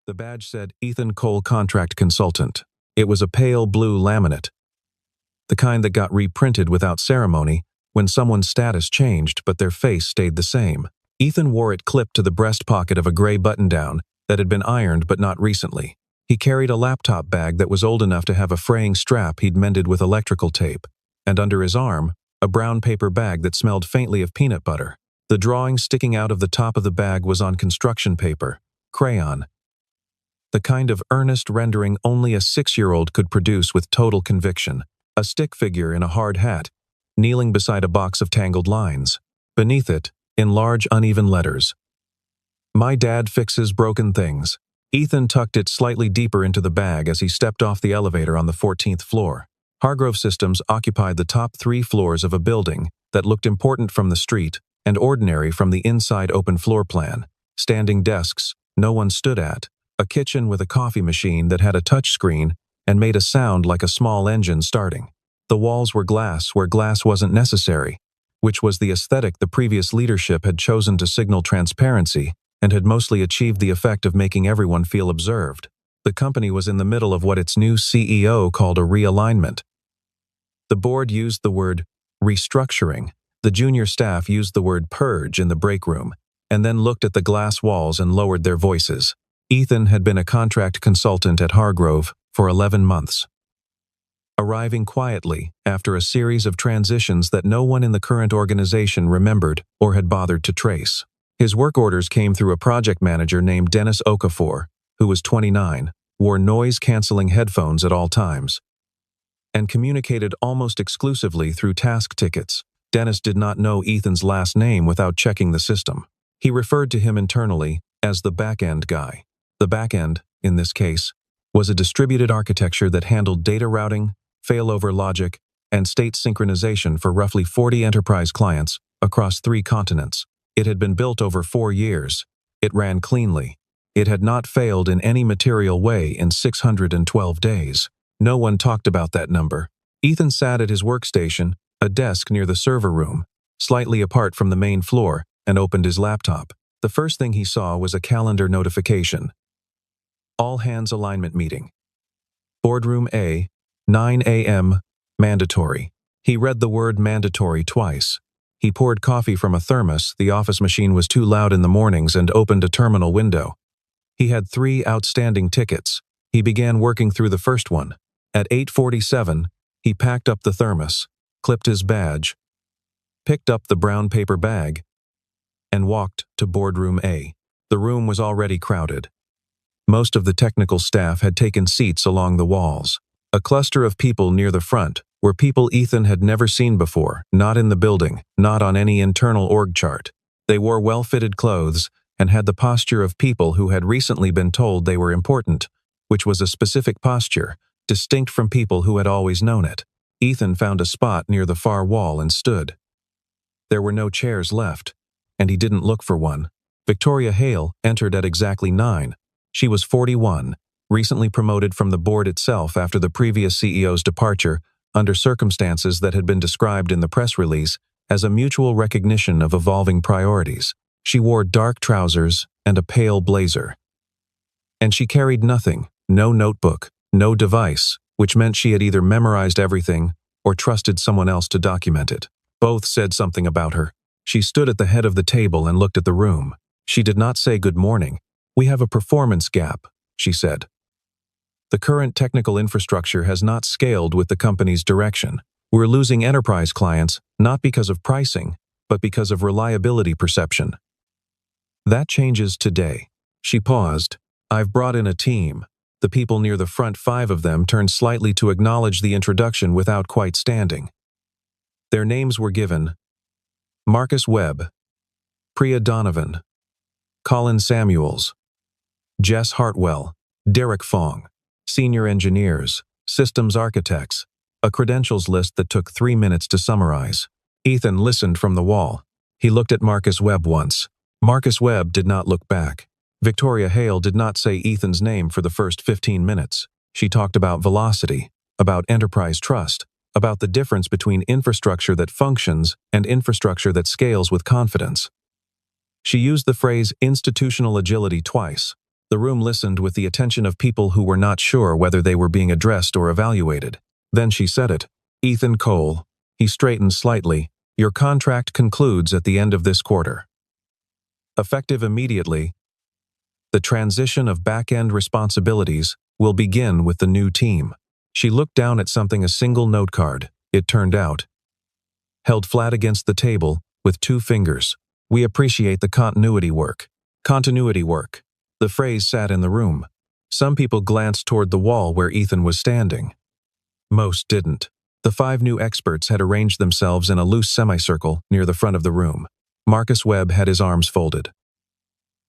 The badge said Ethan Cole Contract Consultant. It was a pale blue laminate, the kind that got reprinted without ceremony when someone's status changed but their face stayed the same. Ethan wore it clipped to the breast pocket of a gray button-down that had been ironed but not recently. He carried a laptop bag that was old enough to have a fraying strap he'd mended with electrical tape, and under his arm, a brown paper bag that smelled faintly of peanut butter. The drawing sticking out of the top of the bag was on construction paper, crayon, the kind of earnest rendering only a 6-year-old could produce with total conviction. A stick figure in a hard hat, kneeling beside a box of tangled lines. Beneath it, in large uneven letters, "My dad fixes broken things." Ethan tucked it slightly deeper into the bag as he stepped off the elevator on the 14th floor. Hargrove Systems occupied the top 3 floors of a building that looked important from the street and ordinary from the inside open floor plan. Standing desks no one stood at, a kitchen with a coffee machine that had a touch screen and made a sound like a small engine starting. The walls were glass where glass wasn't necessary, which was the aesthetic the previous leadership had chosen to signal transparency and had mostly achieved the effect of making everyone feel observed. The company was in the middle of what its new CEO called a realignment. The board used the word restructuring, the junior staff used the word purge in the break room, and then looked at the glass walls and lowered their voices. Ethan had been a contract consultant at Hargrove for 11 months. Arriving quietly after a series of transitions that no one in the current organization remembered or had bothered to trace. His work orders came through a project manager named Dennis Okafor, who was 29, wore noise-canceling headphones at all times, and communicated almost exclusively through task tickets. Dennis did not know Ethan's last name without checking the system. He referred to him internally as the back-end guy. The back-end, in this case, was a distributed architecture that handled data routing, failover logic, and state synchronization for roughly 40 enterprise clients across 3 continents. It had been built over 4 years. It ran cleanly. It had not failed in any material way in 612 days. No one talked about that number. Ethan sat at his workstation, a desk near the server room, slightly apart from the main floor, and opened his laptop. The first thing he saw was a calendar notification. All hands alignment meeting. Boardroom A, 9 a.m., mandatory. He read the word mandatory twice. He poured coffee from a thermos. The office machine was too loud in the mornings and opened a terminal window. He had 3 outstanding tickets. He began working through the first one. At 8:47, he packed up the thermos, clipped his badge, picked up the brown paper bag, and walked to Boardroom A. The room was already crowded. Most of the technical staff had taken seats along the walls. A cluster of people near the front were people Ethan had never seen before, not in the building, not on any internal org chart. They wore well-fitted clothes and had the posture of people who had recently been told they were important, which was a specific posture, distinct from people who had always known it. Ethan found a spot near the far wall and stood. There were no chairs left, and he didn't look for one. Victoria Hale entered at exactly 9. She was 41, recently promoted from the board itself after the previous CEO's departure, under circumstances that had been described in the press release as a mutual recognition of evolving priorities. She wore dark trousers and a pale blazer. And she carried nothing, no notebook, no device, which meant she had either memorized everything or trusted someone else to document it. Both said something about her. She stood at the head of the table and looked at the room. She did not say good morning. "We have a performance gap," she said. "The current technical infrastructure has not scaled with the company's direction. We're losing enterprise clients, not because of pricing, but because of reliability perception. That changes today." She paused. "I've brought in a team." The people near the front, 5 of them, turned slightly to acknowledge the introduction without quite standing. Their names were given: Marcus Webb, Priya Donovan, Colin Samuels, Jess Hartwell, Derek Fong. Senior engineers, systems architects, a credentials list that took 3 minutes to summarize. Ethan listened from the wall. He looked at Marcus Webb once. Marcus Webb did not look back. Victoria Hale did not say Ethan's name for the first 15 minutes. She talked about velocity, about enterprise trust, about the difference between infrastructure that functions and infrastructure that scales with confidence. She used the phrase institutional agility twice. The room listened with the attention of people who were not sure whether they were being addressed or evaluated. Then she said it. "Ethan Cole." He straightened slightly. "Your contract concludes at the end of this quarter. Effective immediately, the transition of back-end responsibilities will begin with the new team." She looked down at something, a single note card, it turned out, held flat against the table with 2 fingers. "We appreciate the continuity work." Continuity work. The phrase sat in the room. Some people glanced toward the wall where Ethan was standing. Most didn't. The 5 new experts had arranged themselves in a loose semicircle near the front of the room. Marcus Webb had his arms folded.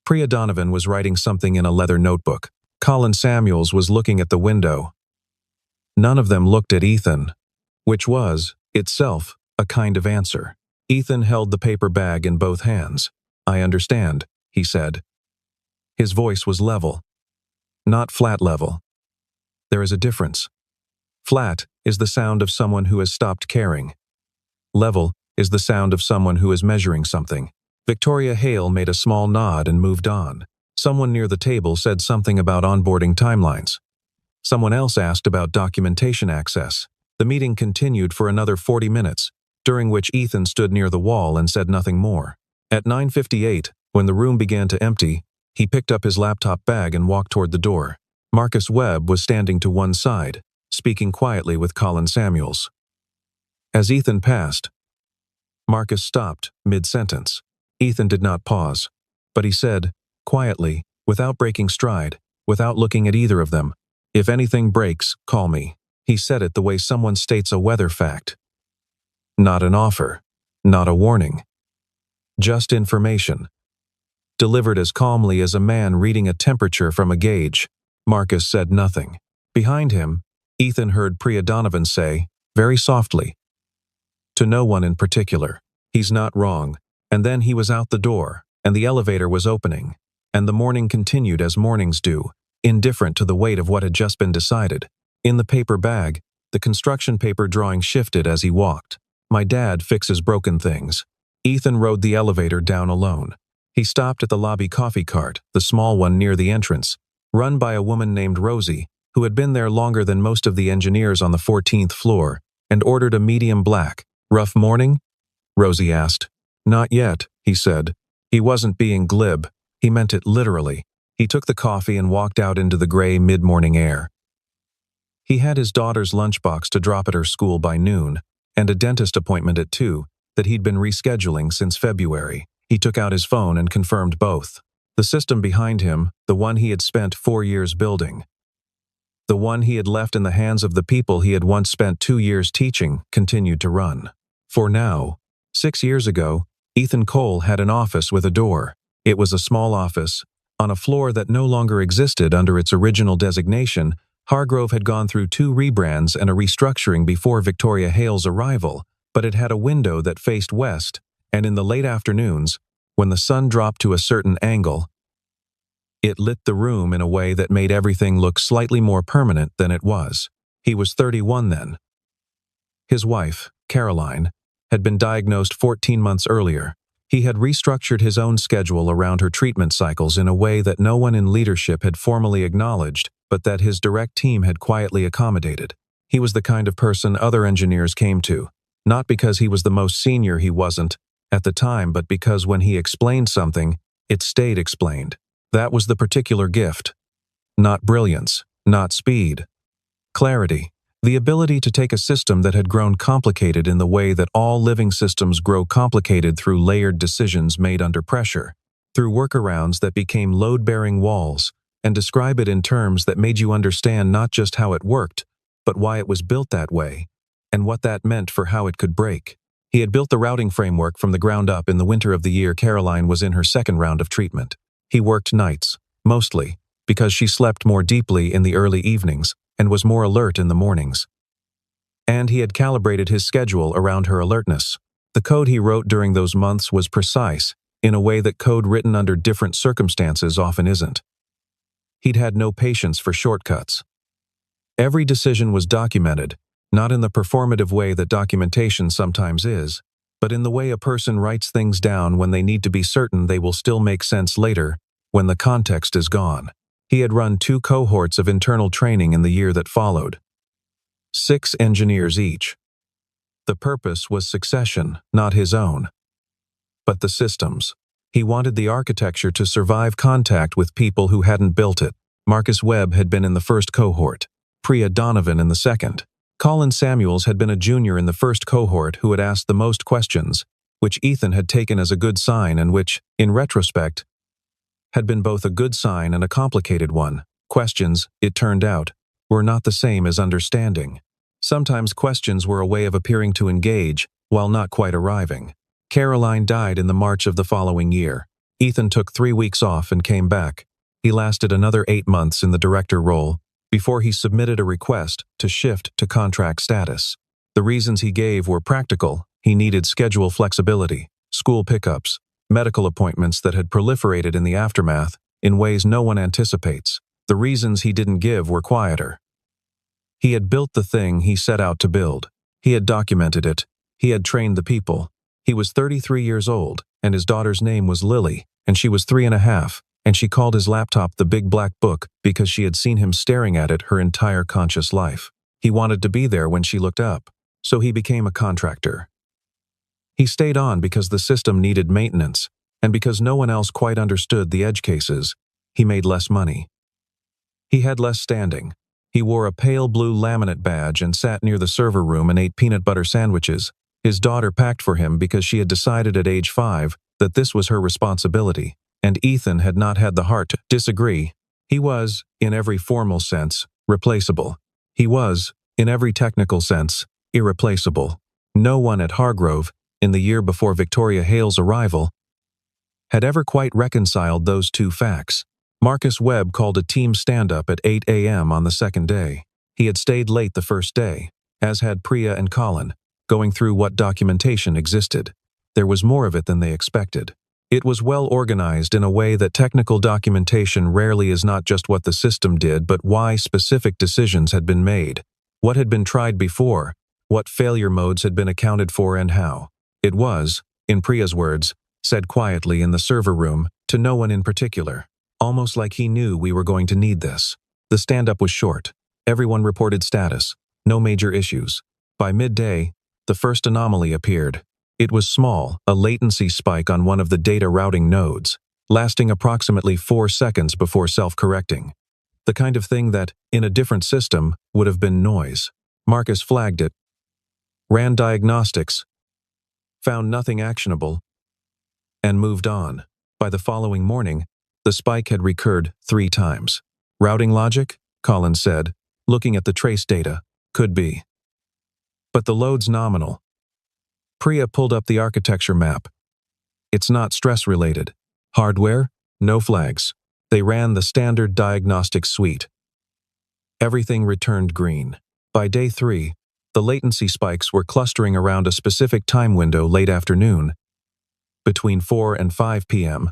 Priya Donovan was writing something in a leather notebook. Colin Samuels was looking at the window. None of them looked at Ethan, which was, itself, a kind of answer. Ethan held the paper bag in both hands. "I understand," he said. His voice was level, not flat level. There is a difference. Flat is the sound of someone who has stopped caring. Level is the sound of someone who is measuring something. Victoria Hale made a small nod and moved on. Someone near the table said something about onboarding timelines. Someone else asked about documentation access. The meeting continued for another 40 minutes, during which Ethan stood near the wall and said nothing more. At 9:58, when the room began to empty, he picked up his laptop bag and walked toward the door. Marcus Webb was standing to one side, speaking quietly with Colin Samuels. As Ethan passed, Marcus stopped mid-sentence. Ethan did not pause, but he said, quietly, without breaking stride, without looking at either of them, "If anything breaks, call me." He said it the way someone states a weather fact. Not an offer, not a warning. Just information. Delivered as calmly as a man reading a temperature from a gauge. Marcus said nothing. Behind him, Ethan heard Priya Donovan say, very softly, to no one in particular, "He's not wrong." And then he was out the door, and the elevator was opening, and the morning continued as mornings do, indifferent to the weight of what had just been decided. In the paper bag, the construction paper drawing shifted as he walked. "My dad fixes broken things." Ethan rode the elevator down alone. He stopped at the lobby coffee cart, the small one near the entrance, run by a woman named Rosie, who had been there longer than most of the engineers on the 14th floor, and ordered a medium black. "Rough morning?" Rosie asked. "Not yet," he said. He wasn't being glib. He meant it literally. He took the coffee and walked out into the gray mid-morning air. He had his daughter's lunchbox to drop at her school by noon, and a dentist appointment at 2 that he'd been rescheduling since February. He took out his phone and confirmed both. The system behind him, the one he had spent 4 years building, the one he had left in the hands of the people he had once spent 2 years teaching, continued to run. For now, 6 years ago, Ethan Cole had an office with a door. It was a small office, on a floor that no longer existed under its original designation. Hargrove had gone through 2 rebrands and a restructuring before Victoria Hale's arrival, but it had a window that faced west, and in the late afternoons, when the sun dropped to a certain angle, it lit the room in a way that made everything look slightly more permanent than it was. He was 31 then. His wife, Caroline, had been diagnosed 14 months earlier. He had restructured his own schedule around her treatment cycles in a way that no one in leadership had formally acknowledged, but that his direct team had quietly accommodated. He was the kind of person other engineers came to, not because he was the most senior, he wasn't, at the time, but because when he explained something, it stayed explained. That was the particular gift. Not brilliance, not speed. Clarity. The ability to take a system that had grown complicated in the way that all living systems grow complicated through layered decisions made under pressure, through workarounds that became load-bearing walls, and describe it in terms that made you understand not just how it worked, but why it was built that way, and what that meant for how it could break. He had built the routing framework from the ground up in the winter of the year Caroline was in her second round of treatment. He worked nights, mostly, because she slept more deeply in the early evenings and was more alert in the mornings. And he had calibrated his schedule around her alertness. The code he wrote during those months was precise, in a way that code written under different circumstances often isn't. He'd had no patience for shortcuts. Every decision was documented, not in the performative way that documentation sometimes is, but in the way a person writes things down when they need to be certain they will still make sense later, when the context is gone. He had run 2 cohorts of internal training in the year that followed. 6 engineers each. The purpose was succession, not his own. But the systems. He wanted the architecture to survive contact with people who hadn't built it. Marcus Webb had been in the first cohort, Priya Donovan in the second. Colin Samuels had been a junior in the first cohort who had asked the most questions, which Ethan had taken as a good sign and which, in retrospect, had been both a good sign and a complicated one. Questions, it turned out, were not the same as understanding. Sometimes questions were a way of appearing to engage, while not quite arriving. Caroline died in the March of the following year. Ethan took 3 weeks off and came back. He lasted another 8 months in the director role before he submitted a request to shift to contract status. The reasons he gave were practical. He needed schedule flexibility, school pickups, medical appointments that had proliferated in the aftermath in ways no one anticipates. The reasons he didn't give were quieter. He had built the thing he set out to build. He had documented it. He had trained the people. He was 33 years old, and his daughter's name was Lily, and she was 3.5, and she called his laptop the Big Black Book because she had seen him staring at it her entire conscious life. He wanted to be there when she looked up, so he became a contractor. He stayed on because the system needed maintenance, and because no one else quite understood the edge cases. He made less money. He had less standing. He wore a pale blue laminate badge and sat near the server room and ate peanut butter sandwiches. His daughter packed for him because she had decided at age 5 that this was her responsibility, and Ethan had not had the heart to disagree. He was, in every formal sense, replaceable. He was, in every technical sense, irreplaceable. No one at Hargrove, in the year before Victoria Hale's arrival, had ever quite reconciled those two facts. Marcus Webb called a team stand-up at 8 a.m. on the second day. He had stayed late the first day, as had Priya and Colin, going through what documentation existed. There was more of it than they expected. It was well organized in a way that technical documentation rarely is not just what the system did but why specific decisions had been made, what had been tried before, what failure modes had been accounted for and how. It was, in Priya's words, said quietly in the server room, to no one in particular. Almost like he knew we were going to need this. The stand-up was short. Everyone reported status. No major issues. By midday, the first anomaly appeared. It was small, a latency spike on one of the data routing nodes, lasting approximately 4 seconds before self-correcting. The kind of thing that, in a different system, would have been noise. Marcus flagged it, ran diagnostics, found nothing actionable, and moved on. By the following morning, the spike had recurred 3 times. Routing logic? Colin said, looking at the trace data. Could be. But the load's nominal. Priya pulled up the architecture map. It's not stress-related. Hardware? No flags. They ran the standard diagnostic suite. Everything returned green. By day 3, the latency spikes were clustering around a specific time window late afternoon, between 4 and 5 p.m.,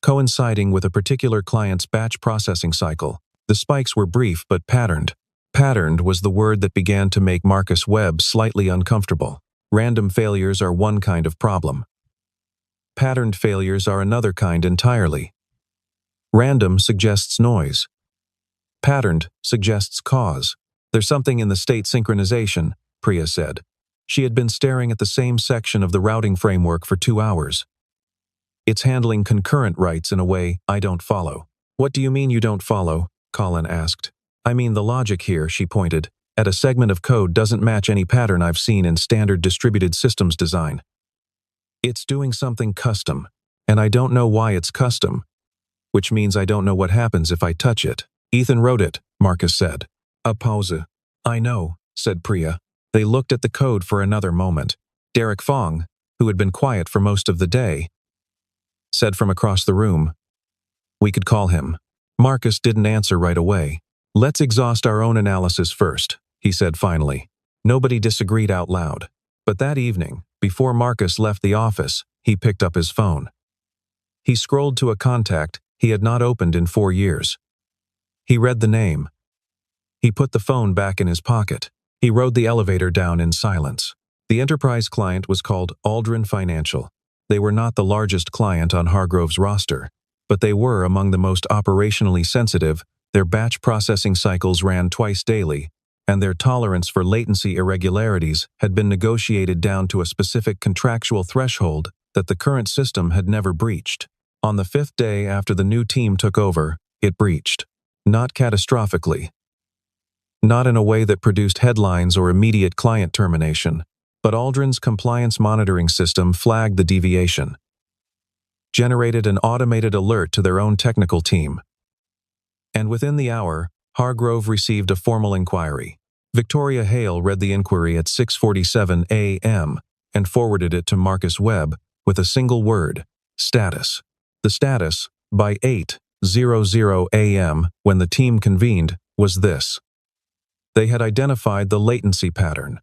coinciding with a particular client's batch processing cycle. The spikes were brief but patterned. Patterned was the word that began to make Marcus Webb slightly uncomfortable. Random failures are one kind of problem. Patterned failures are another kind entirely. Random suggests noise. Patterned suggests cause. There's something in the state synchronization, Priya said. She had been staring at the same section of the routing framework for 2 hours. It's handling concurrent writes in a way I don't follow. What do you mean you don't follow? Colin asked. I mean the logic here, she pointed, at a segment of code doesn't match any pattern I've seen in standard distributed systems design. It's doing something custom, and I don't know why it's custom, which means I don't know what happens if I touch it. Ethan wrote it, Marcus said. A pause. I know, said Priya. They looked at the code for another moment. Derek Fong, who had been quiet for most of the day, said from across the room, we could call him. Marcus didn't answer right away. Let's exhaust our own analysis first, he said finally. Nobody disagreed out loud. But that evening, before Marcus left the office, he picked up his phone. He scrolled to a contact he had not opened in 4 years. He read the name. He put the phone back in his pocket. He rode the elevator down in silence. The enterprise client was called Aldrin Financial. They were not the largest client on Hargrove's roster, but they were among the most operationally sensitive. Their batch processing cycles ran twice daily, and their tolerance for latency irregularities had been negotiated down to a specific contractual threshold that the current system had never breached. On the 5th day after the new team took over, it breached. Not catastrophically. Not in a way that produced headlines or immediate client termination, but Aldrin's compliance monitoring system flagged the deviation, generated an automated alert to their own technical team. And within the hour, Hargrove received a formal inquiry. Victoria Hale read the inquiry at 6:47 a.m. and forwarded it to Marcus Webb with a single word: status. The status, by 8:00 a.m. when the team convened, was this. They had identified the latency pattern.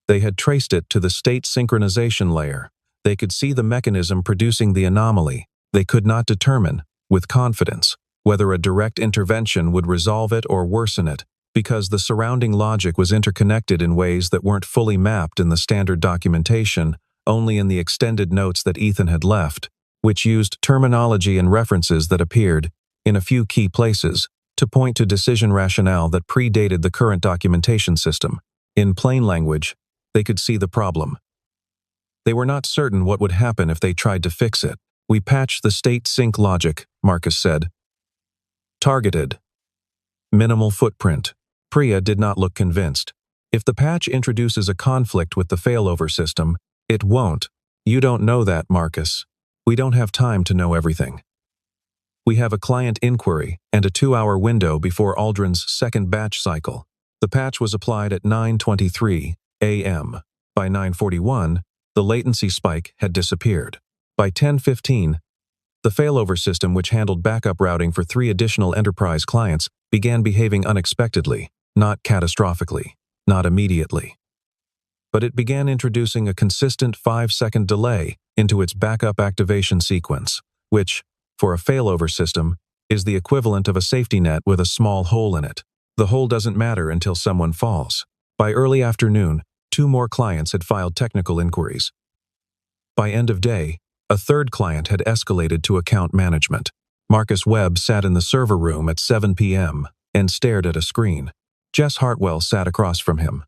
They had traced it to the state synchronization layer. They could see the mechanism producing the anomaly. They could not determine, with confidence, whether a direct intervention would resolve it or worsen it, because the surrounding logic was interconnected in ways that weren't fully mapped in the standard documentation, only in the extended notes that Ethan had left, which used terminology and references that appeared, in a few key places, to point to decision rationale that predated the current documentation system. In plain language, they could see the problem. They were not certain what would happen if they tried to fix it. We patched the state sync logic, Marcus said. Targeted. Minimal footprint. Priya did not look convinced. If the patch introduces a conflict with the failover system, it won't. You don't know that, Marcus. We don't have time to know everything. We have a client inquiry and a 2-hour window before Aldrin's second batch cycle. The patch was applied at 9:23 a.m. By 9:41, the latency spike had disappeared. By 10:15, the failover system, which handled backup routing for 3 additional enterprise clients, began behaving unexpectedly, not catastrophically, not immediately. But it began introducing a consistent 5-second delay into its backup activation sequence, which, for a failover system, is the equivalent of a safety net with a small hole in it. The hole doesn't matter until someone falls. By early afternoon, 2 more clients had filed technical inquiries. By end of day, a 3rd client had escalated to account management. Marcus Webb sat in the server room at 7 p.m. and stared at a screen. Jess Hartwell sat across from him.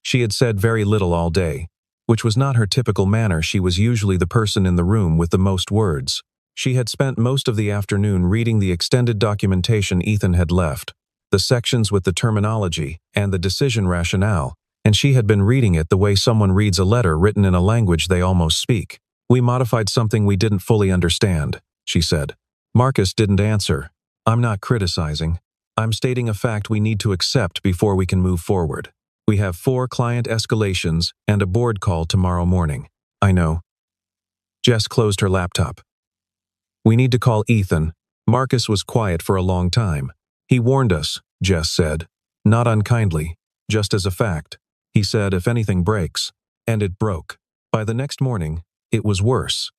She had said very little all day, which was not her typical manner. She was usually the person in the room with the most words. She had spent most of the afternoon reading the extended documentation Ethan had left, the sections with the terminology and the decision rationale, and she had been reading it the way someone reads a letter written in a language they almost speak. We modified something we didn't fully understand, she said. Marcus didn't answer. I'm not criticizing. I'm stating a fact we need to accept before we can move forward. We have 4 client escalations and a board call tomorrow morning. I know. Jess closed her laptop. We need to call Ethan. Marcus was quiet for a long time. He warned us, Jess said. Not unkindly, just as a fact. He said if anything breaks, and it broke. By the next morning, it was worse.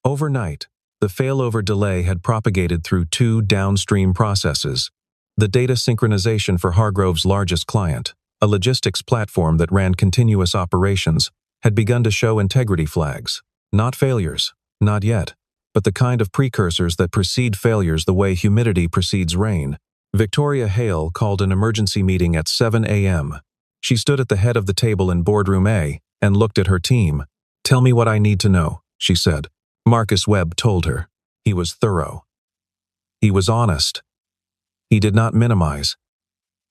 Overnight, the failover delay had propagated through 2 downstream processes. The data synchronization for Hargrove's largest client, a logistics platform that ran continuous operations, had begun to show integrity flags. Not failures, not yet, but the kind of precursors that precede failures the way humidity precedes rain. Victoria Hale called an emergency meeting at 7 a.m. She stood at the head of the table in boardroom A and looked at her team. Tell me what I need to know, she said. Marcus Webb told her. He was thorough. He was honest. He did not minimize.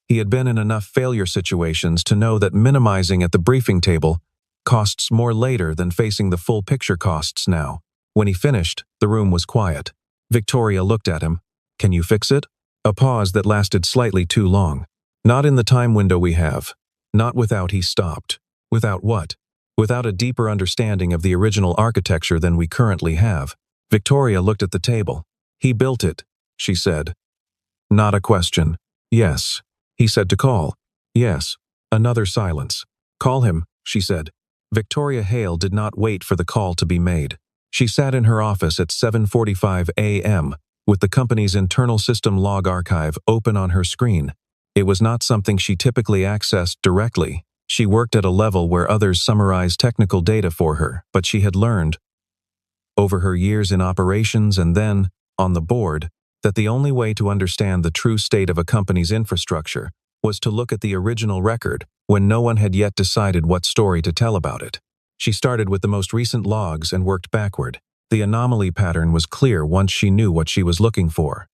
He had been in enough failure situations to know that minimizing at the briefing table costs more later than facing the full picture costs now. When he finished, the room was quiet. Victoria looked at him. Can you fix it? A pause that lasted slightly too long. Not in the time window we have. Not without. He stopped. Without what? Without a deeper understanding of the original architecture than we currently have. Victoria looked at the table. He built it, she said. Not a question. Yes. He said to call. Yes. Another silence. Call him, she said. Victoria Hale did not wait for the call to be made. She sat in her office at 7:45 a.m. with the company's internal system log archive open on her screen. It was not something she typically accessed directly. She worked at a level where others summarized technical data for her, but she had learned, over her years in operations and then, on the board, that the only way to understand the true state of a company's infrastructure was to look at the original record when no one had yet decided what story to tell about it. She started with the most recent logs and worked backward. The anomaly pattern was clear once she knew what she was looking for.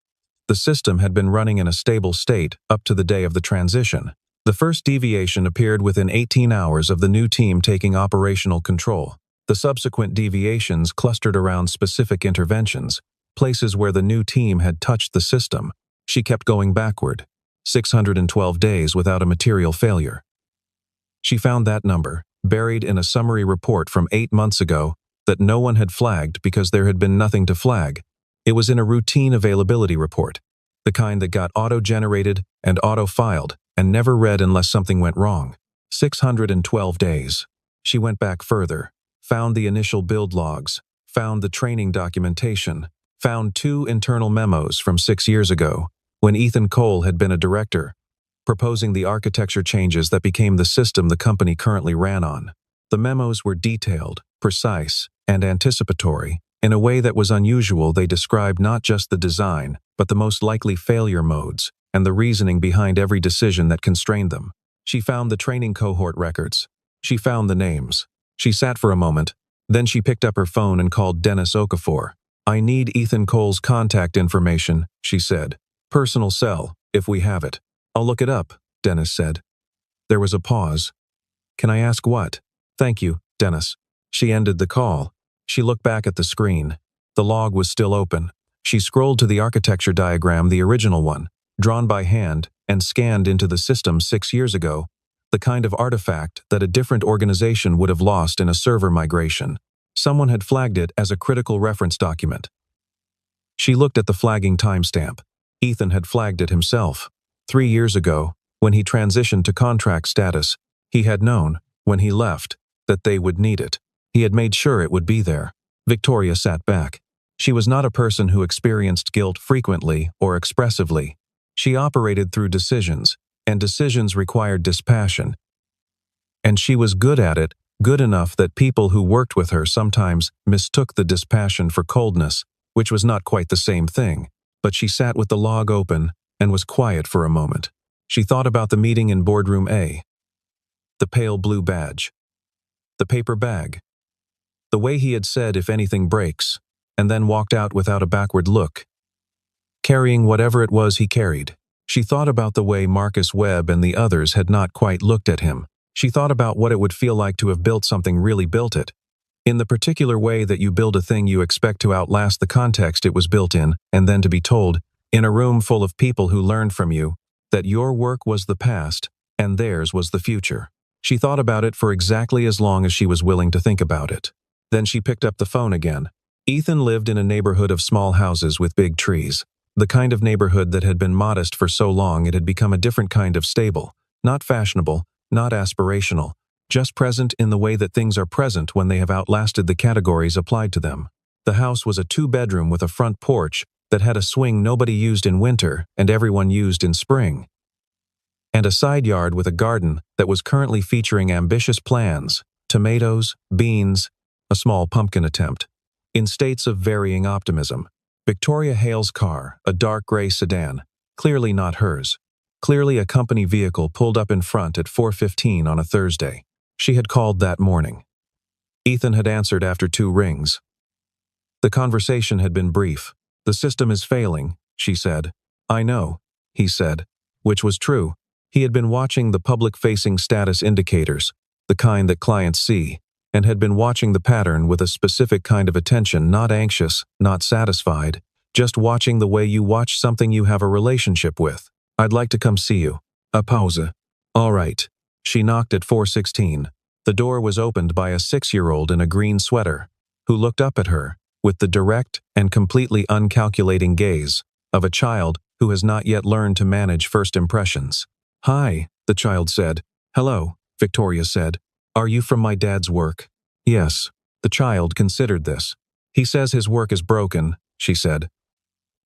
The system had been running in a stable state up to the day of the transition. The first deviation appeared within 18 hours of the new team taking operational control. The subsequent deviations clustered around specific interventions, places where the new team had touched the system. She kept going backward, 612 days without a material failure. She found that number, buried in a summary report from 8 months ago, that no one had flagged because there had been nothing to flag. It was in a routine availability report, the kind that got auto-generated and auto-filed and never read unless something went wrong. 612 days. She went back further, found the initial build logs, found the training documentation, found 2 internal memos from 6 years ago, when Ethan Cole had been a director, proposing the architecture changes that became the system the company currently ran on. The memos were detailed, precise, and anticipatory. In a way that was unusual, they described not just the design, but the most likely failure modes, and the reasoning behind every decision that constrained them. She found the training cohort records. She found the names. She sat for a moment, then she picked up her phone and called Dennis Okafor. "I need Ethan Cole's contact information," she said. "Personal cell, if we have it." "I'll look it up," Dennis said. There was a pause. "Can I ask what?" "Thank you, Dennis." She ended the call. She looked back at the screen. The log was still open. She scrolled to the architecture diagram, the original one, drawn by hand and scanned into the system 6 years ago, the kind of artifact that a different organization would have lost in a server migration. Someone had flagged it as a critical reference document. She looked at the flagging timestamp. Ethan had flagged it himself. 3 years ago, when he transitioned to contract status, he had known, when he left, that they would need it. He had made sure it would be there. Victoria sat back. She was not a person who experienced guilt frequently or expressively. She operated through decisions, and decisions required dispassion. And she was good at it, good enough that people who worked with her sometimes mistook the dispassion for coldness, which was not quite the same thing. But she sat with the log open and was quiet for a moment. She thought about the meeting in boardroom A. The pale blue badge. The paper bag. The way he had said "if anything breaks," and then walked out without a backward look, carrying whatever it was he carried. She thought about the way Marcus Webb and the others had not quite looked at him. She thought about what it would feel like to have built something, really built it, in the particular way that you build a thing you expect to outlast the context it was built in, and then to be told, in a room full of people who learned from you, that your work was the past and theirs was the future. She thought about it for exactly as long as she was willing to think about it. Then she picked up the phone again. Ethan lived in a neighborhood of small houses with big trees, the kind of neighborhood that had been modest for so long it had become a different kind of stable, not fashionable, not aspirational, just present in the way that things are present when they have outlasted the categories applied to them. The house was a 2-bedroom with a front porch that had a swing nobody used in winter and everyone used in spring, and a side yard with a garden that was currently featuring ambitious plans, tomatoes, beans, a small pumpkin attempt, in states of varying optimism. Victoria Hale's car, a dark gray sedan, clearly not hers. Clearly a company vehicle, pulled up in front at 4:15 on a Thursday. She had called that morning. Ethan had answered after 2 rings. The conversation had been brief. "The system is failing," she said. "I know," he said, which was true. He had been watching the public-facing status indicators, the kind that clients see, and had been watching the pattern with a specific kind of attention, not anxious, not satisfied, just watching the way you watch something you have a relationship with. "I'd like to come see you." A pause. "All right." She knocked at 4:16. The door was opened by a 6-year-old in a green sweater, who looked up at her with the direct and completely uncalculating gaze of a child who has not yet learned to manage first impressions. "Hi," the child said. "Hello," Victoria said. "Are you from my dad's work?" "Yes." The child considered this. "He says his work is broken," she said.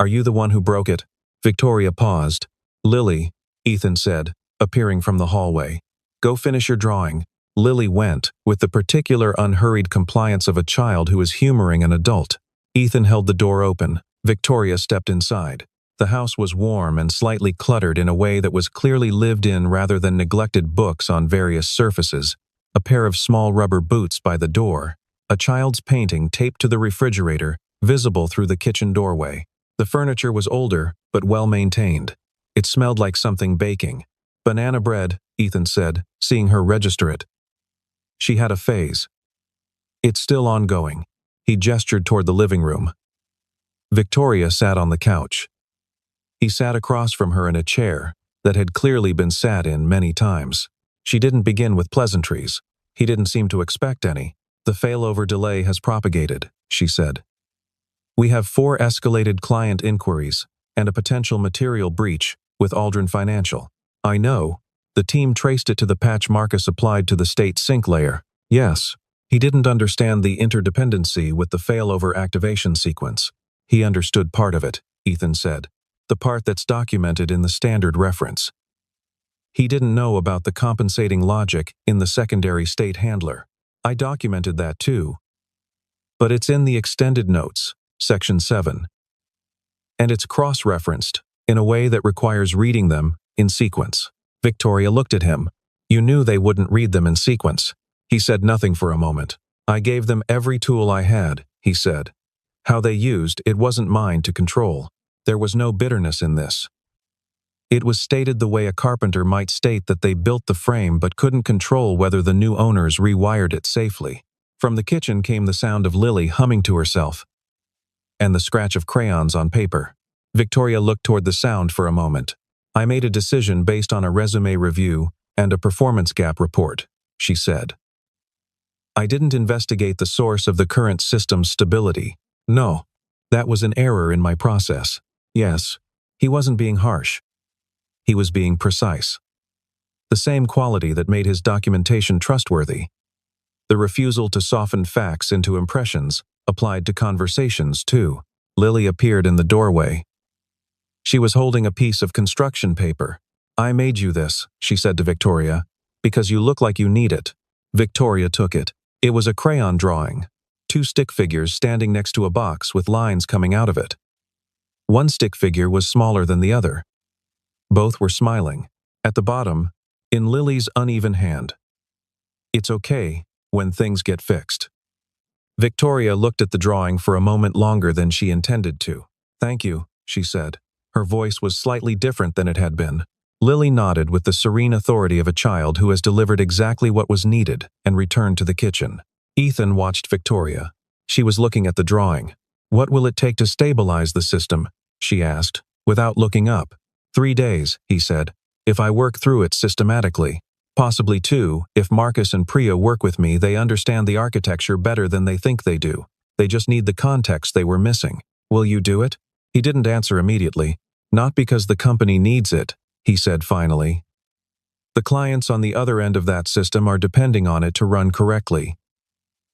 "Are you the one who broke it?" Victoria paused. "Lily," Ethan said, appearing from the hallway. "Go finish your drawing." Lily went, with the particular unhurried compliance of a child who is humoring an adult. Ethan held the door open. Victoria stepped inside. The house was warm and slightly cluttered in a way that was clearly lived in rather than neglected. Books on various surfaces, a pair of small rubber boots by the door, a child's painting taped to the refrigerator, visible through the kitchen doorway. The furniture was older, but well-maintained. It smelled like something baking. "Banana bread," Ethan said, seeing her register it. She had a phase. "It's still ongoing." He gestured toward the living room. Victoria sat on the couch. He sat across from her in a chair that had clearly been sat in many times. She didn't begin with pleasantries. He didn't seem to expect any. "The failover delay has propagated," she said. "We have 4 escalated client inquiries and a potential material breach with Aldrin Financial." "I know." The team traced it to the patch Marcus applied to the state sync layer. Yes. He didn't understand the interdependency with the failover activation sequence. He understood part of it, Ethan said. The part that's documented in the standard reference. He didn't know about the compensating logic in the secondary state handler. "I documented that too. But it's in the extended notes, section 7. And it's cross-referenced in a way that requires reading them in sequence." Victoria looked at him. "You knew they wouldn't read them in sequence." He said nothing for a moment. "I gave them every tool I had," he said. "How they used it wasn't mine to control. There was no bitterness in this. It was stated the way a carpenter might state that they built the frame but couldn't control whether the new owners rewired it safely." From the kitchen came the sound of Lily humming to herself, and the scratch of crayons on paper. Victoria looked toward the sound for a moment. "I made a decision based on a resume review and a performance gap report," she said. "I didn't investigate the source of the current system's stability. No, that was an error in my process." Yes, he wasn't being harsh. He was being precise. The same quality that made his documentation trustworthy. The refusal to soften facts into impressions applied to conversations, too. Lily appeared in the doorway. She was holding a piece of construction paper. "I made you this," she said to Victoria, "because you look like you need it." Victoria took it. It was a crayon drawing. 2 stick figures standing next to a box with lines coming out of it. One stick figure was smaller than the other. Both were smiling. At the bottom, in Lily's uneven hand, "It's okay when things get fixed." Victoria looked at the drawing for a moment longer than she intended to. "Thank you," she said. Her voice was slightly different than it had been. Lily nodded with the serene authority of a child who has delivered exactly what was needed and returned to the kitchen. Ethan watched Victoria. She was looking at the drawing. "What will it take to stabilize the system?" she asked, without looking up. 3 days, he said, "if I work through it systematically. Possibly 2, if Marcus and Priya work with me. They understand the architecture better than they think they do. They just need the context they were missing." "Will you do it?" He didn't answer immediately. "Not because the company needs it," he said finally. "The clients on the other end of that system are depending on it to run correctly.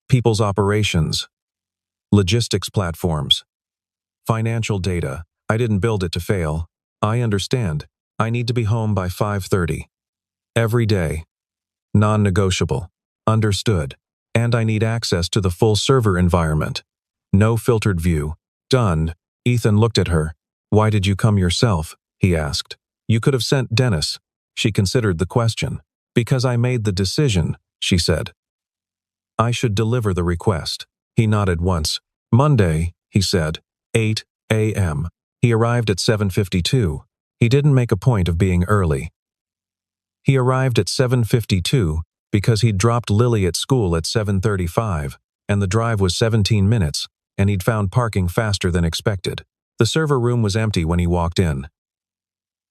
People's operations, logistics platforms, financial data. I didn't build it to fail. I understand. I need to be home by 5:30. Every day. Non-negotiable. Understood. And I need access to the full server environment. No filtered view. Done." Ethan looked at her. "Why did you come yourself?" he asked. "You could have sent Dennis." She considered the question. "Because I made the decision," she said. "I should deliver the request." He nodded once. "Monday," he said. 8 a.m. He arrived at 7:52. He didn't make a point of being early. He arrived at 7:52 because he'd dropped Lily at school at 7:35, and the drive was 17 minutes, and he'd found parking faster than expected. The server room was empty when he walked in.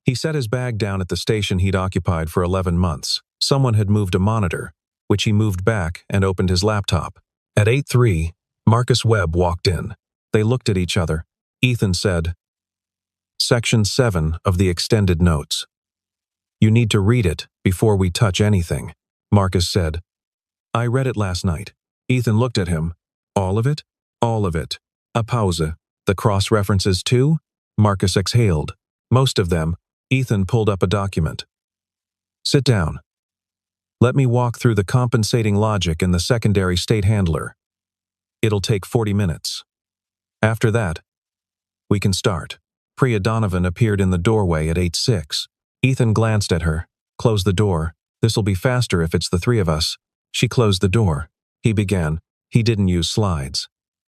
He set his bag down at the station he'd occupied for 11 months. Someone had moved a monitor, which he moved back and opened his laptop. At 8:03, Marcus Webb walked in. They looked at each other. Ethan said, "Section 7 of the extended notes. You need to read it before we touch anything." Marcus said, "I read it last night." Ethan looked at him. "All of it?" "All of it." A pause. "The cross-references too?" Marcus exhaled. "Most of them." Ethan pulled up a document. "Sit down. Let me walk through the compensating logic in the secondary state handler. It'll take 40 minutes. After that, We can start. Priya Donovan appeared in the doorway at 8:06. Ethan glanced at her. Close the door. This'll be faster if it's the three of us. She closed the door. He began. He didn't use slides.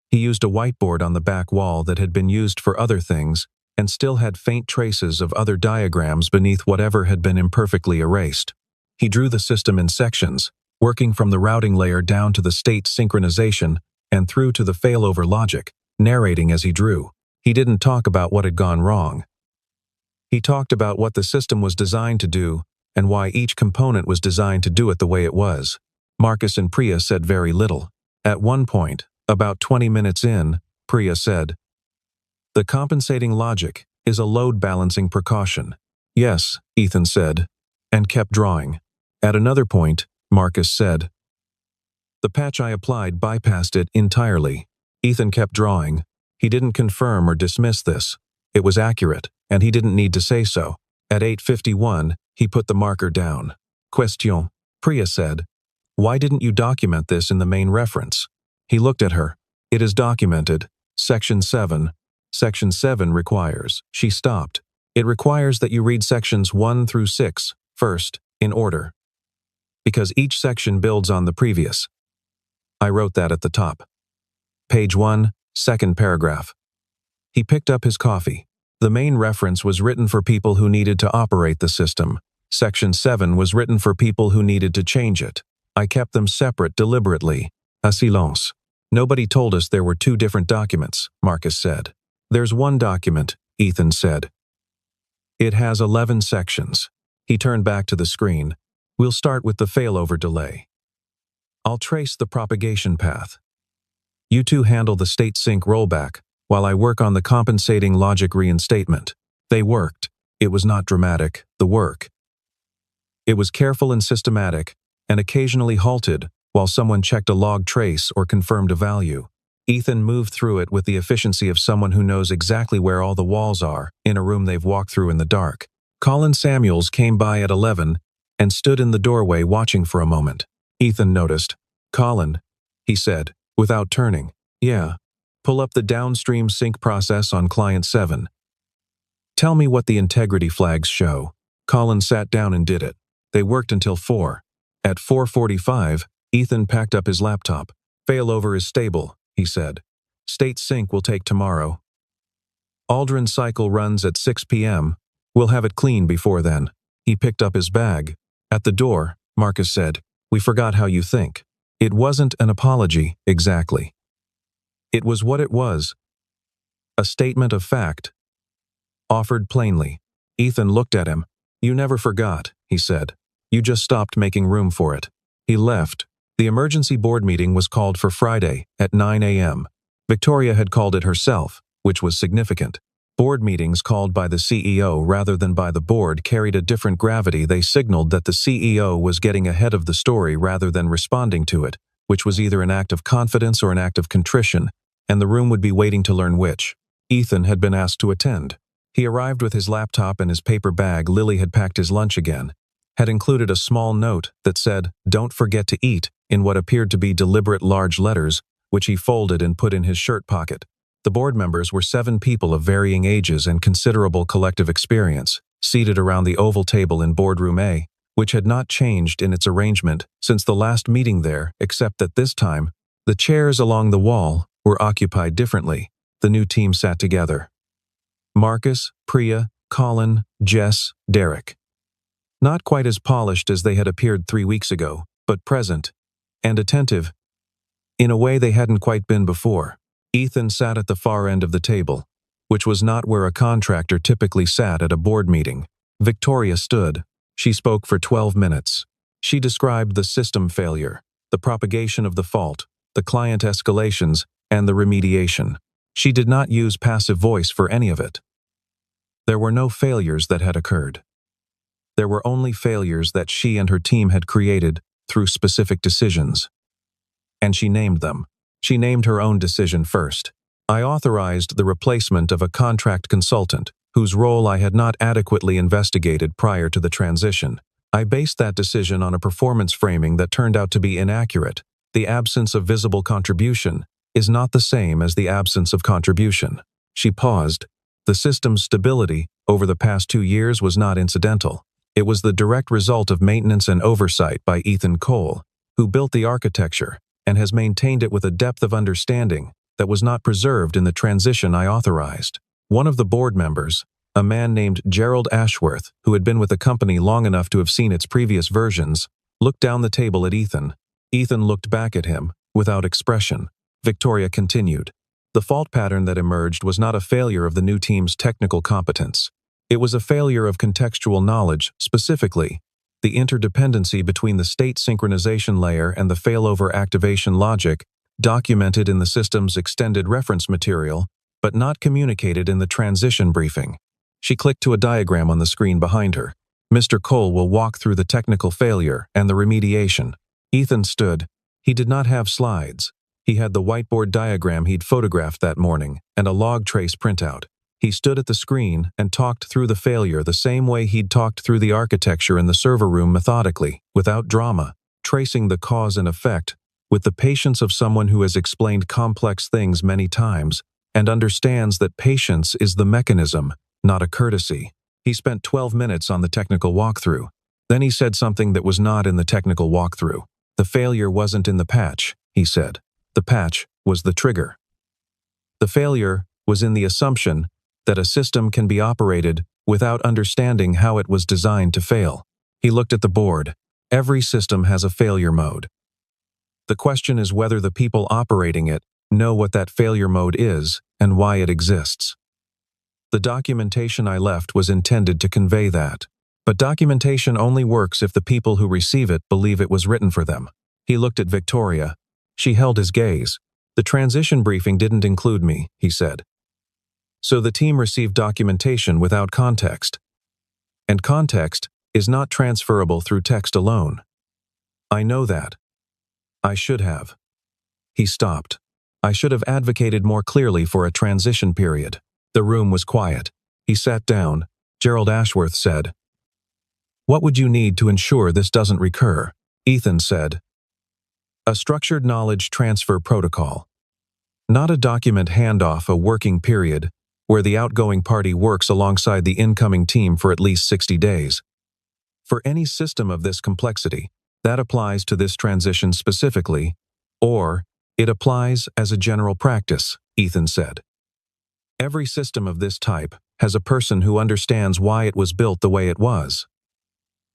He used a whiteboard on the back wall that had been used for other things and still had faint traces of other diagrams beneath whatever had been imperfectly erased. He drew the system in sections, working from the routing layer down to the state synchronization and through to the failover logic, narrating as he drew. He didn't talk about what had gone wrong. He talked about what the system was designed to do and why each component was designed to do it the way it was. Marcus and Priya said very little. At one point, about 20 minutes in, Priya said, "The compensating logic is a load-balancing precaution." "Yes," Ethan said, and kept drawing. At another point, Marcus said, "The patch I applied bypassed it entirely." Ethan kept drawing. He didn't confirm or dismiss this. It was accurate, and he didn't need to say so. At 8:51, he put the marker down. "Question," Priya said. "Why didn't you document this in the main reference?" He looked at her. "It is documented. Section 7. Section 7 requires." She stopped. "It requires that you read sections 1 through 6 first, in order. Because each section builds on the previous. I wrote that at the top. Page 1, second paragraph." He picked up his coffee. The main reference was written for people who needed to operate the system. Section 7 was written for people who needed to change it. I kept them separate deliberately. A silence. "Nobody told us there were two different documents," Marcus said. "There's one document," Ethan said. "It has 11 sections." He turned back to the screen. "We'll start with the failover delay. I'll trace the propagation path. You two handle the state sync rollback, while I work on the compensating logic reinstatement." They worked. It was not dramatic, the work. It was careful and systematic, and occasionally halted while someone checked a log trace or confirmed a value. Ethan moved through it with the efficiency of someone who knows exactly where all the walls are in a room they've walked through in the dark. Colin Samuels came by at 11 and stood in the doorway watching for a moment. Ethan noticed. "Colin," he said, without turning. "Yeah. Pull up the downstream sync process on client 7. Tell me what the integrity flags show." Colin sat down and did it. They worked until 4. At 4:45, Ethan packed up his laptop. "Failover is stable," he said. "State sync will take tomorrow. Aldrin cycle runs at 6 p.m. We'll have it clean before then." He picked up his bag. At the door, Marcus said, "We forgot how you think." It wasn't an apology, exactly. It was what it was. A statement of fact. Offered plainly. Ethan looked at him. "You never forgot," he said. "You just stopped making room for it." He left. The emergency board meeting was called for Friday at 9 a.m. Victoria had called it herself, which was significant. Board meetings called by the CEO rather than by the board carried a different gravity. They signaled that the CEO was getting ahead of the story rather than responding to it, which was either an act of confidence or an act of contrition, and the room would be waiting to learn which. Ethan had been asked to attend. He arrived with his laptop and his paper bag. Lily had packed his lunch again, had included a small note that said, "Don't forget to eat," in what appeared to be deliberate large letters, which he folded and put in his shirt pocket. The board members were 7 people of varying ages and considerable collective experience, seated around the oval table in Boardroom A, which had not changed in its arrangement since the last meeting there, except that this time, the chairs along the wall were occupied differently. The new team sat together. Marcus, Priya, Colin, Jess, Derek. Not quite as polished as they had appeared 3 weeks ago, but present and attentive in a way they hadn't quite been before. Ethan sat at the far end of the table, which was not where a contractor typically sat at a board meeting. Victoria stood. She spoke for 12 minutes. She described the system failure, the propagation of the fault, the client escalations, and the remediation. She did not use passive voice for any of it. There were no failures that had occurred. There were only failures that she and her team had created through specific decisions. And she named them. She named her own decision first. "I authorized the replacement of a contract consultant whose role I had not adequately investigated prior to the transition. I based that decision on a performance framing that turned out to be inaccurate. The absence of visible contribution is not the same as the absence of contribution. She paused. The system's stability over the past 2 years was not incidental. It was the direct result of maintenance and oversight by Ethan Cole, who built the architecture and has maintained it with a depth of understanding that was not preserved in the transition I authorized. One of the board members, a man named Gerald Ashworth, who had been with the company long enough to have seen its previous versions, looked down the table at Ethan. Ethan looked back at him, without expression. Victoria continued. The fault pattern that emerged was not a failure of the new team's technical competence. It was a failure of contextual knowledge, specifically, the interdependency between the state synchronization layer and the failover activation logic, documented in the system's extended reference material, but not communicated in the transition briefing. She clicked to a diagram on the screen behind her. Mr. Cole will walk through the technical failure and the remediation. Ethan stood. He did not have slides. He had the whiteboard diagram he'd photographed that morning and a log trace printout. He stood at the screen and talked through the failure the same way he'd talked through the architecture in the server room methodically, without drama, tracing the cause and effect, with the patience of someone who has explained complex things many times and understands that patience is the mechanism, not a courtesy. He spent 12 minutes on the technical walkthrough. Then he said something that was not in the technical walkthrough. The failure wasn't in the patch, he said. The patch was the trigger. The failure was in the assumption that a system can be operated without understanding how it was designed to fail. He looked at the board. Every system has a failure mode. The question is whether the people operating it know what that failure mode is and why it exists. The documentation I left was intended to convey that. But documentation only works if the people who receive it believe it was written for them. He looked at Victoria. She held his gaze. The transition briefing didn't include me, he said. So the team received documentation without context. And context is not transferable through text alone. I know that. I should have. He stopped. I should have advocated more clearly for a transition period. The room was quiet. He sat down. Gerald Ashworth said, "What would you need to ensure this doesn't recur?" Ethan said, "A structured knowledge transfer protocol. Not a document handoff, a working period, where the outgoing party works alongside the incoming team for at least 60 days. For any system of this complexity, that applies to this transition specifically, or it applies as a general practice," Ethan said. "Every system of this type has a person who understands why it was built the way it was.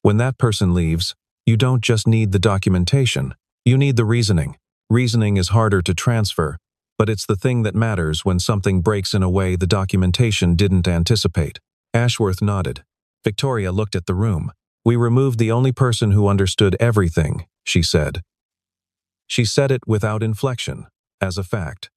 When that person leaves, you don't just need the documentation, you need the reasoning. Reasoning is harder to transfer, but it's the thing that matters when something breaks in a way the documentation didn't anticipate." Ashworth nodded. Victoria looked at the room. "We removed the only person who understood everything," she said. She said it without inflection, as a fact.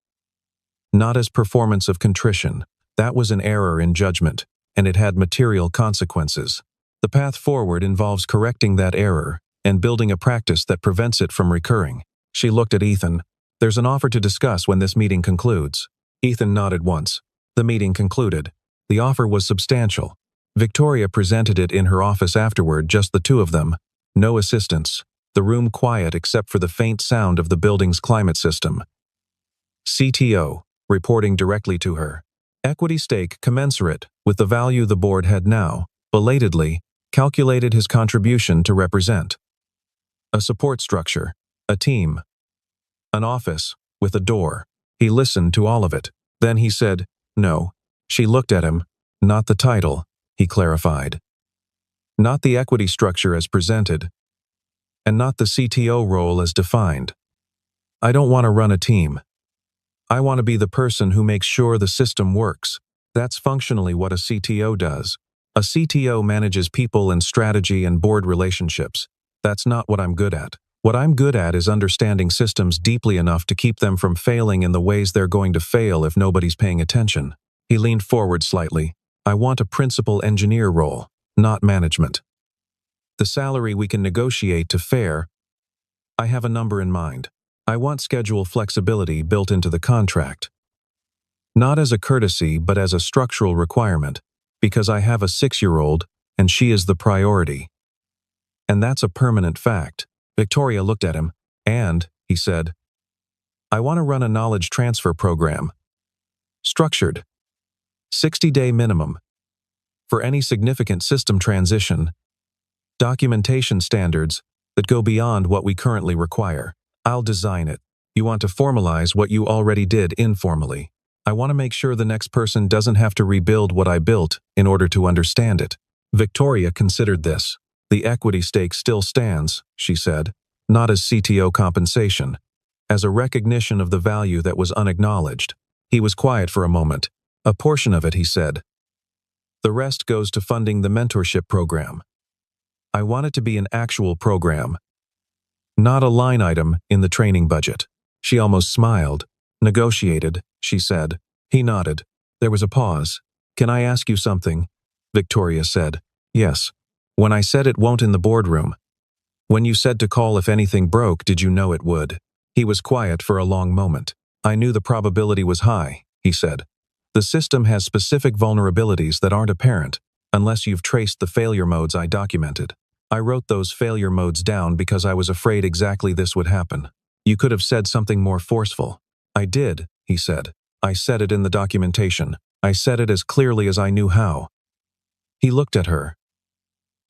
Not as performance of contrition. That was an error in judgment, and it had material consequences. The path forward involves correcting that error and building a practice that prevents it from recurring. She looked at Ethan. "There's an offer to discuss when this meeting concludes." Ethan nodded once. The meeting concluded. The offer was substantial. Victoria presented it in her office afterward, just the two of them. No assistants. The room quiet except for the faint sound of the building's climate system. CTO, reporting directly to her. Equity stake commensurate with the value the board had now, belatedly, calculated his contribution to represent. A support structure. A team. An office, with a door. He listened to all of it. Then he said, "No." She looked at him. "Not the title," he clarified. "Not the equity structure as presented. And not the CTO role as defined. I don't want to run a team. I want to be the person who makes sure the system works. That's functionally what a CTO does. A CTO manages people and strategy and board relationships. That's not what I'm good at. What I'm good at is understanding systems deeply enough to keep them from failing in the ways they're going to fail if nobody's paying attention." He leaned forward slightly. "I want a principal engineer role, not management. The salary we can negotiate to fair. I have a number in mind. I want schedule flexibility built into the contract. Not as a courtesy, but as a structural requirement, because I have a 6-year-old and she is the priority. And that's a permanent fact." Victoria looked at him, and, he said, "I want to run a knowledge transfer program. Structured. 60-day minimum. For any significant system transition, documentation standards that go beyond what we currently require. I'll design it. You want to formalize what you already did informally. I want to make sure the next person doesn't have to rebuild what I built in order to understand it. Victoria considered this. The equity stake still stands, she said, not as CTO compensation, as a recognition of the value that was unacknowledged. He was quiet for a moment. A portion of it, he said. The rest goes to funding the mentorship program. I want it to be an actual program, not a line item in the training budget. She almost smiled. Negotiated, she said. He nodded. There was a pause. Can I ask you something? Victoria said. Yes. When I said it won't in the boardroom. When you said to call if anything broke, did you know it would? He was quiet for a long moment. I knew the probability was high, he said. The system has specific vulnerabilities that aren't apparent unless you've traced the failure modes I documented. I wrote those failure modes down because I was afraid exactly this would happen. You could have said something more forceful. I did, he said. I said it in the documentation. I said it as clearly as I knew how. He looked at her.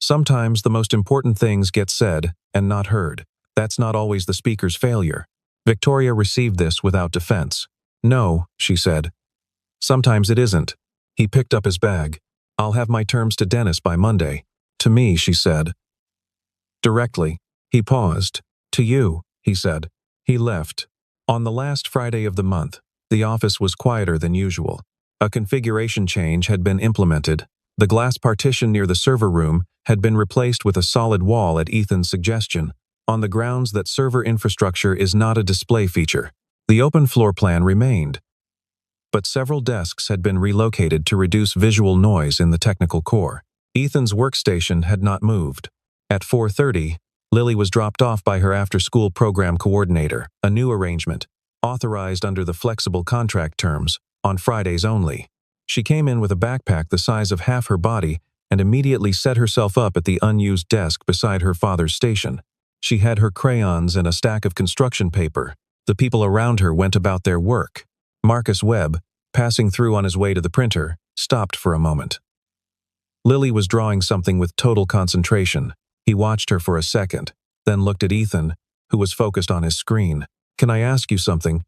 Sometimes the most important things get said and not heard. That's not always the speaker's failure. Victoria received this without defense. No, she said. Sometimes it isn't. He picked up his bag. I'll have my terms to Dennis by Monday. To me, she said. Directly. He paused. To you, he said. He left. On the last Friday of the month, the office was quieter than usual. A configuration change had been implemented. The glass partition near the server room had been replaced with a solid wall at Ethan's suggestion, on the grounds that server infrastructure is not a display feature. The open floor plan remained, but several desks had been relocated to reduce visual noise in the technical core. Ethan's workstation had not moved. At 4:30, Lily was dropped off by her after-school program coordinator, a new arrangement, authorized under the flexible contract terms, on Fridays only. She came in with a backpack the size of half her body and immediately set herself up at the unused desk beside her father's station. She had her crayons and a stack of construction paper. The people around her went about their work. Marcus Webb, passing through on his way to the printer, stopped for a moment. Lily was drawing something with total concentration. He watched her for a second, then looked at Ethan, who was focused on his screen. Can I ask you something?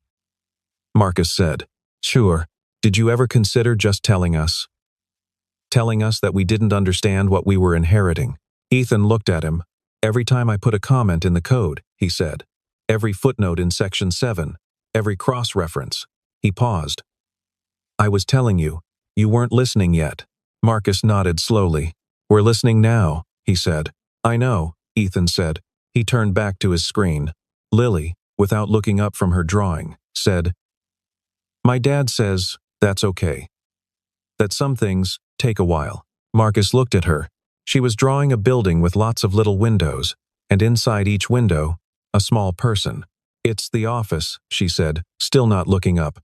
Marcus said. Sure. Did you ever consider just telling us? Telling us that we didn't understand what we were inheriting? Ethan looked at him. Every time I put a comment in the code, he said. Every footnote in section 7. Every cross-reference. He paused. I was telling you. You weren't listening yet. Marcus nodded slowly. We're listening now, he said. I know, Ethan said. He turned back to his screen. Lily, without looking up from her drawing, said, My dad says that's okay. That some things take a while. Marcus looked at her. She was drawing a building with lots of little windows, and inside each window, a small person. It's the office, she said, still not looking up.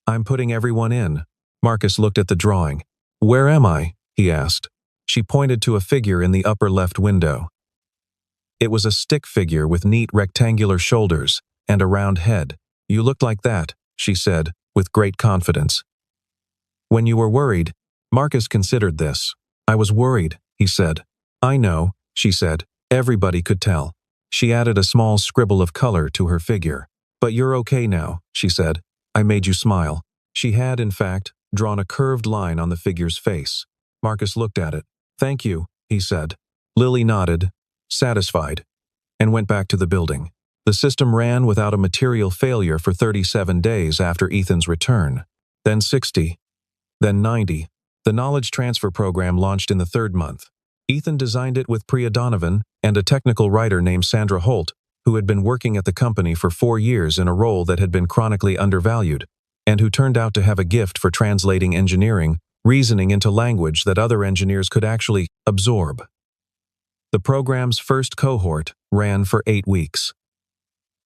I'm putting everyone in. Marcus looked at the drawing. Where am I? He asked. She pointed to a figure in the upper left window. It was a stick figure with neat rectangular shoulders and a round head. You looked like that, she said, with great confidence. When you were worried, Marcus considered this. I was worried, he said. I know, she said. Everybody could tell. She added a small scribble of color to her figure. But you're okay now, she said. I made you smile. She had, in fact, drawn a curved line on the figure's face. Marcus looked at it. Thank you, he said. Lily nodded, satisfied, and went back to the building. The system ran without a material failure for 37 days after Ethan's return. Then 60. Then 90. The knowledge transfer program launched in the 3rd month. Ethan designed it with Priya Donovan and a technical writer named Sandra Holt, who had been working at the company for 4 years in a role that had been chronically undervalued, and who turned out to have a gift for translating engineering, reasoning into language that other engineers could actually absorb. The program's first cohort ran for 8 weeks.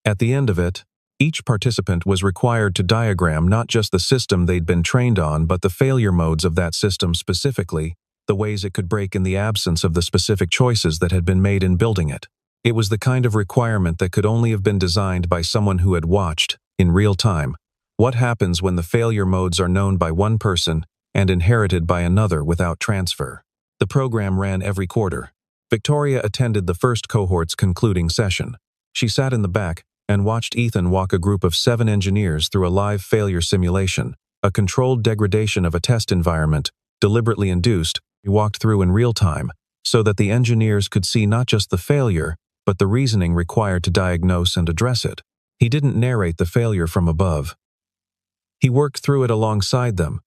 At the end of it, each participant was required to diagram not just the system they'd been trained on, but the failure modes of that system specifically, the ways it could break in the absence of the specific choices that had been made in building it. It was the kind of requirement that could only have been designed by someone who had watched, in real time, what happens when the failure modes are known by one person and inherited by another without transfer. The program ran every quarter. Victoria attended the first cohort's concluding session. She sat in the back and watched Ethan walk a group of 7 engineers through a live failure simulation, a controlled degradation of a test environment, deliberately induced. He walked through in real time, so that the engineers could see not just the failure, but the reasoning required to diagnose and address it. He didn't narrate the failure from above. He worked through it alongside them,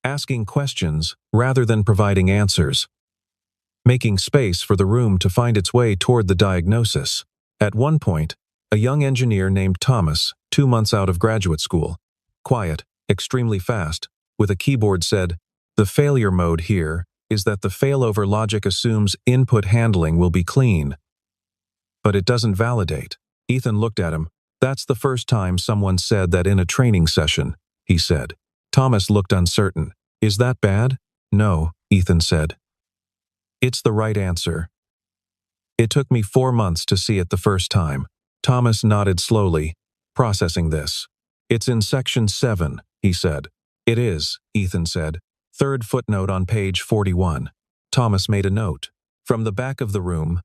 asking questions rather than providing answers, making space for the room to find its way toward the diagnosis. At one point, a young engineer named Thomas, 2 months out of graduate school, quiet, extremely fast, with a keyboard said, "The failure mode here is that the failover logic assumes input handling will be clean, but it doesn't validate." Ethan looked at him. "That's the first time someone said that in a training session," he said. Thomas looked uncertain. "Is that bad?" "No," Ethan said. "It's the right answer. It took me 4 months to see it the first time." Thomas nodded slowly, processing this. "It's in section 7, he said. "It is," Ethan said. "Third footnote on page 41. Thomas made a note. From the back of the room,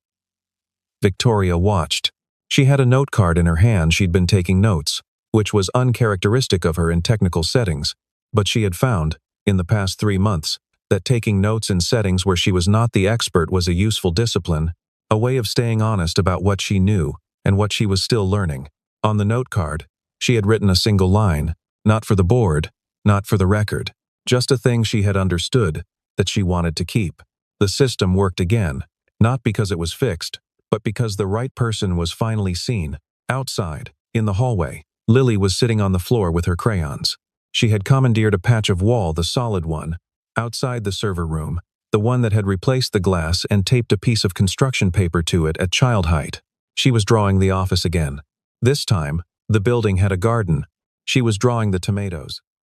Victoria watched. She had a note card in her hand. She'd been taking notes, which was uncharacteristic of her in technical settings, but she had found, in the past 3 months, that taking notes in settings where she was not the expert was a useful discipline, a way of staying honest about what she knew and what she was still learning. On the note card, she had written a single line, not for the board, not for the record, just a thing she had understood, that she wanted to keep. The system worked again, not because it was fixed, but because the right person was finally seen. Outside, in the hallway, Lily was sitting on the floor with her crayons. She had commandeered a patch of wall, the solid one, outside the server room, the one that had replaced the glass, and taped a piece of construction paper to it at child height. She was drawing the office again. This time, the building had a garden. She was drawing the tomatoes.